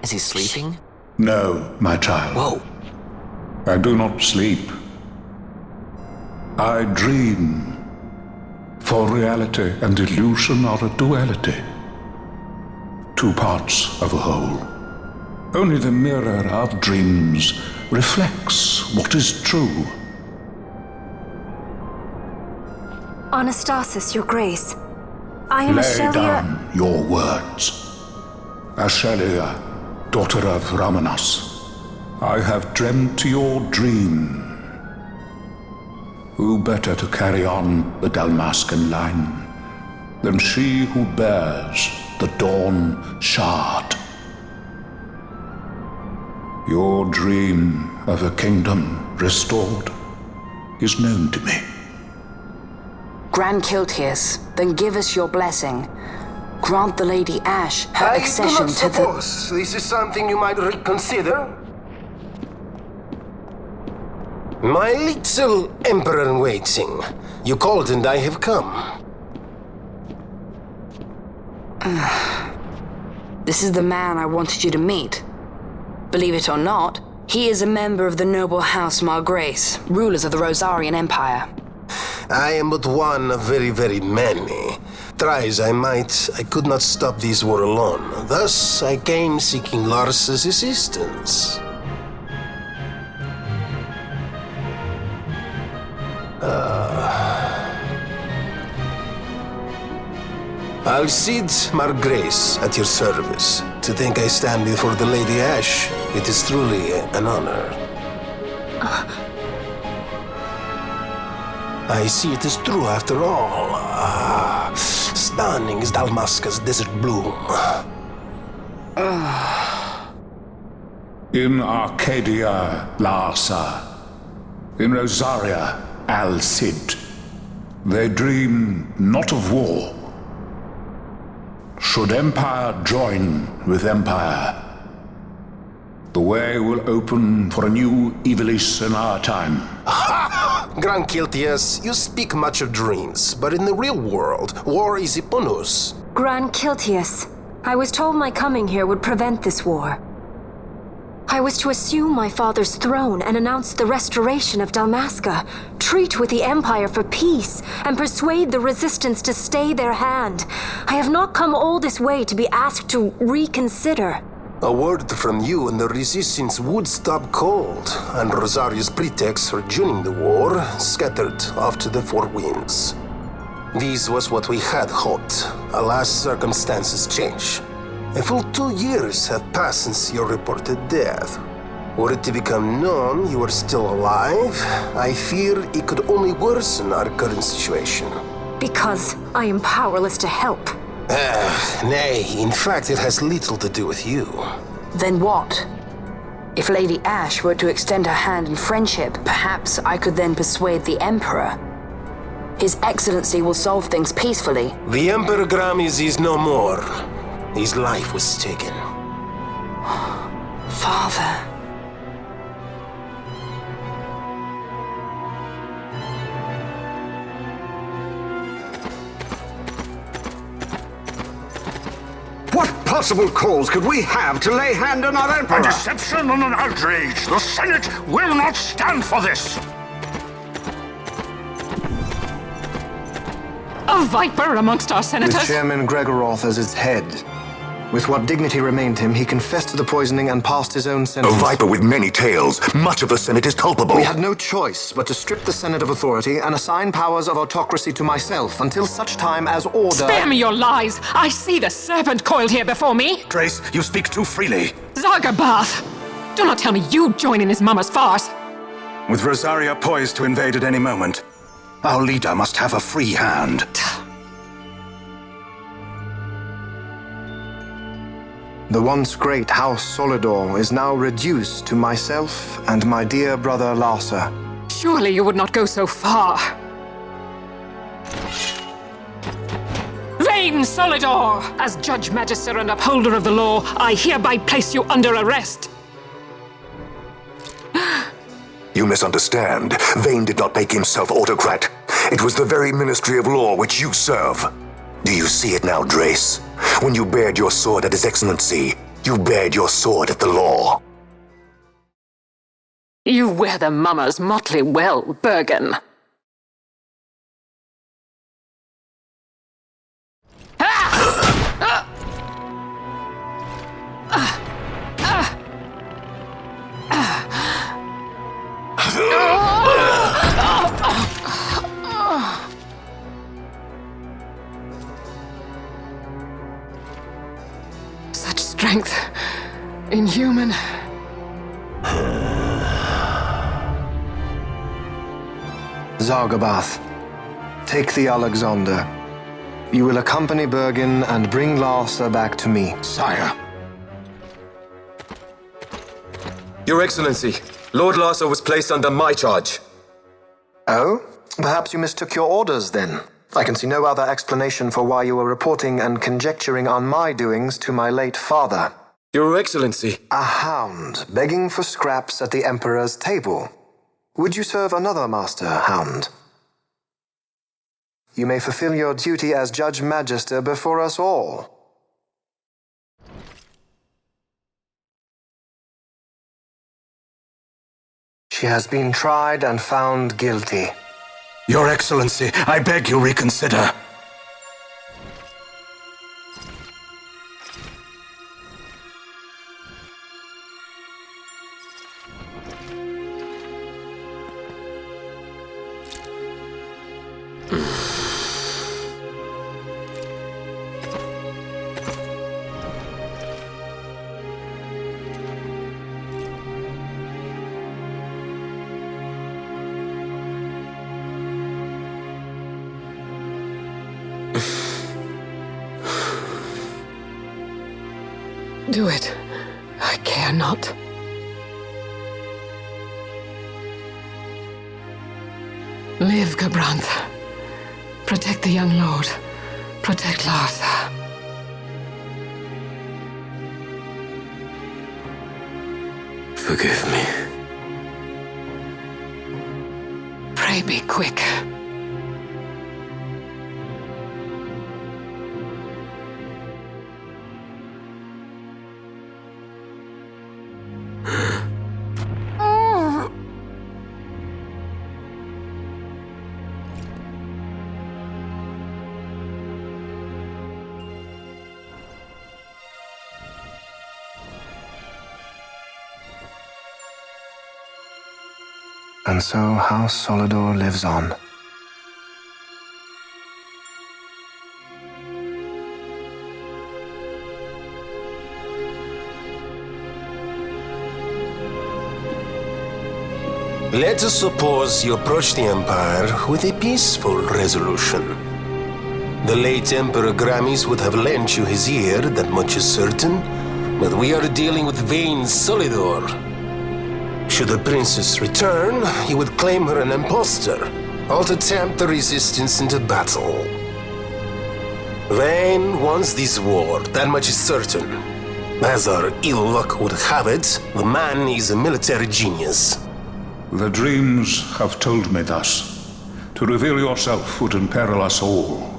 Is he sleeping? No, my child. Whoa. I do not sleep. I dream. For reality and illusion are a duality. Two parts of a whole. Only the mirror of dreams reflects what is true. Anastasis, your grace. I am Lay Ashelia. down your words. Ashelia, daughter of Rabanastre, I have dreamt your dream. Who better to carry on the Dalmascan line than she who bears the Dawn Shard? Your dream of a kingdom restored is known to me. Grand Kilitias, then give us your blessing. Grant the Lady Ashe her accession to the... I do not suppose this is something you might reconsider. My little Emperor-in-waiting. You called and I have come. This is the man I wanted you to meet. Believe it or not, he is a member of the noble house Margrace, rulers of the Rozzarian Empire. I am but one of very, very many. Try as I might, I could not stop this war alone. Thus, I came seeking Larsa's assistance. Alcide Margrace at your service. To think I stand before the Lady Ashe, it is truly an honor. I see it is true after all. Stunning is Dalmasca's desert bloom. In Arcadia, Larsa. In Rosaria, Alcide. They dream not of war. Should empire join with empire, the way will open for a new Evilise in our time. Grand Kilitias, you speak much of dreams, but in the real world, war is upon us. Grand Kilitias, I was told my coming here would prevent this war. I was to assume my father's throne and announce the restoration of Dalmasca, treat with the Empire for peace, and persuade the resistance to stay their hand. I have not come all this way to be asked to reconsider. A word from you and the resistance would stop cold, and Rosaria's pretext for joining the war scattered off to the four winds. This was what we had hoped. Alas, circumstances change. A full 2 years have passed since your reported death. Were it to become known you are still alive, I fear it could only worsen our current situation. Because I am powerless to help. Nay, in fact it has little to do with you. Then what? If Lady Ashe were to extend her hand in friendship, perhaps I could then persuade the Emperor. His Excellency will solve things peacefully. The Emperor Gramis is no more. His life was taken. Father. What possible cause could we have to lay hand on our Emperor? A deception and an outrage! The Senate will not stand for this! A viper amongst our senators? With Chairman Gregoroth as its head. With what dignity remained him, he confessed to the poisoning and passed his own sentence. A viper with many tails. Much of the Senate is culpable. We had no choice but to strip the Senate of authority and assign powers of autocracy to myself until such time as order... Spare me your lies! I see the serpent coiled here before me! Grace, you speak too freely. Zargabath! Do not tell me you join in his mama's farce! With Rosaria poised to invade at any moment, our leader must have a free hand. The once great House Solidor is now reduced to myself and my dear brother Larsa. Surely you would not go so far. Vain Solidor! As Judge Magister and upholder of the law, I hereby place you under arrest. You misunderstand. Vane did not make himself autocrat. It was the very Ministry of Law which you serve. Do you see it now, Drace? When you bared your sword at His Excellency, You bared your sword at the law. You wear the mummers motley well, Bergen. Such strength. Inhuman. Zargabath, take the Alexander. You will accompany Bergen and bring Larsa back to me. Sire. Your Excellency, Lord Larsa was placed under my charge. Oh? Perhaps you mistook your orders then. I can see no other explanation for why you were reporting and conjecturing on my doings to my late father. Your Excellency. A hound begging for scraps at the Emperor's table. Would you serve another master, Hound? You may fulfill your duty as Judge Magister before us all. She has been tried and found guilty. Your Excellency, I beg you reconsider. Do it. I care not. Live, Gabrantha. Protect the young lord. Protect Larsa. Forgive me. Pray be quick. And so House Solidor lives on. Let us suppose you approach the Empire with a peaceful resolution. The late Emperor Gramis would have lent you his ear, that much is certain, but we are dealing with vain Solidor. Should the princess return, he would claim her an impostor, or to tempt the resistance into battle. Vayne wants this war, that much is certain. As our ill luck would have it, the man is a military genius. The dreams have told me thus. To reveal yourself would imperil us all.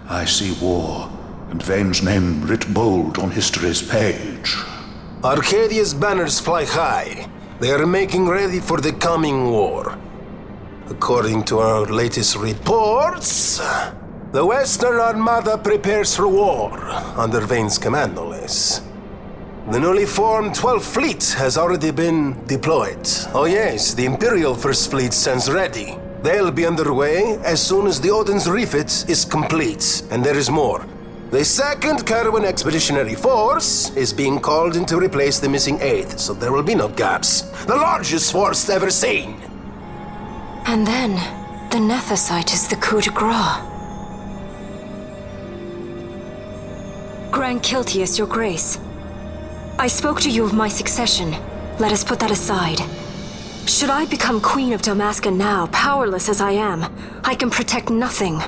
I see war, and Vayne's name writ bold on history's page. Arcadia's banners fly high. They are making ready for the coming war. According to our latest reports, the Western Armada prepares for war, under Vayne's command, no less. The newly formed 12th Fleet has already been deployed. Oh yes, the Imperial First Fleet stands ready. They'll be underway as soon as the Odin's refit is complete. And there is more. The 2nd Caravan Expeditionary Force is being called in to replace the missing 8th, so there will be no gaps. The largest force ever seen! And then, the Nethicite is the coup de grace. Grand Kilitias, your grace. I spoke to you of my succession. Let us put that aside. Should I become Queen of Dalmasca now, powerless as I am, I can protect nothing.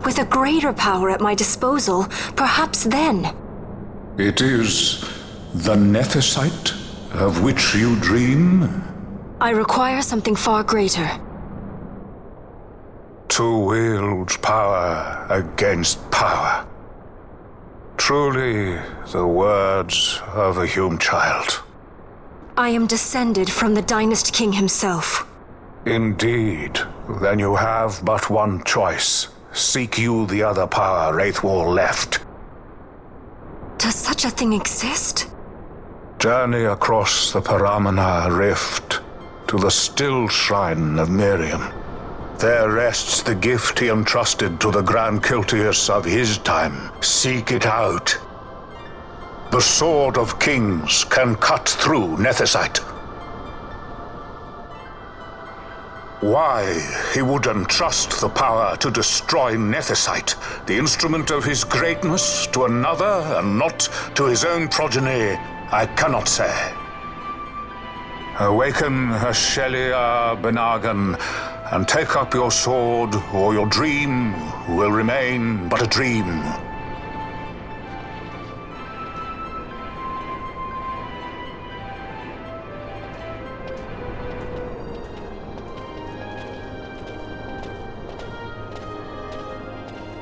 With a greater power at my disposal, perhaps then. It is the Nethicite of which you dream? I require something far greater. To wield power against power. Truly, the words of a human child. I am descended from the Dynast King himself. Indeed. Then you have but one choice. Seek you the other power Wraithwall left. Does such a thing exist? Journey across the Paramana Rift to the still shrine of Miriam. There rests the gift he entrusted to the Grand Kilitias of his time. Seek it out. The Sword of Kings can cut through Nethicite. Why he would entrust the power to destroy Nethicite, the instrument of his greatness, to another and not to his own progeny, I cannot say. Awaken Shelia Benagan and take up your sword, or your dream will remain but a dream.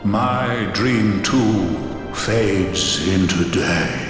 My dream too fades into day.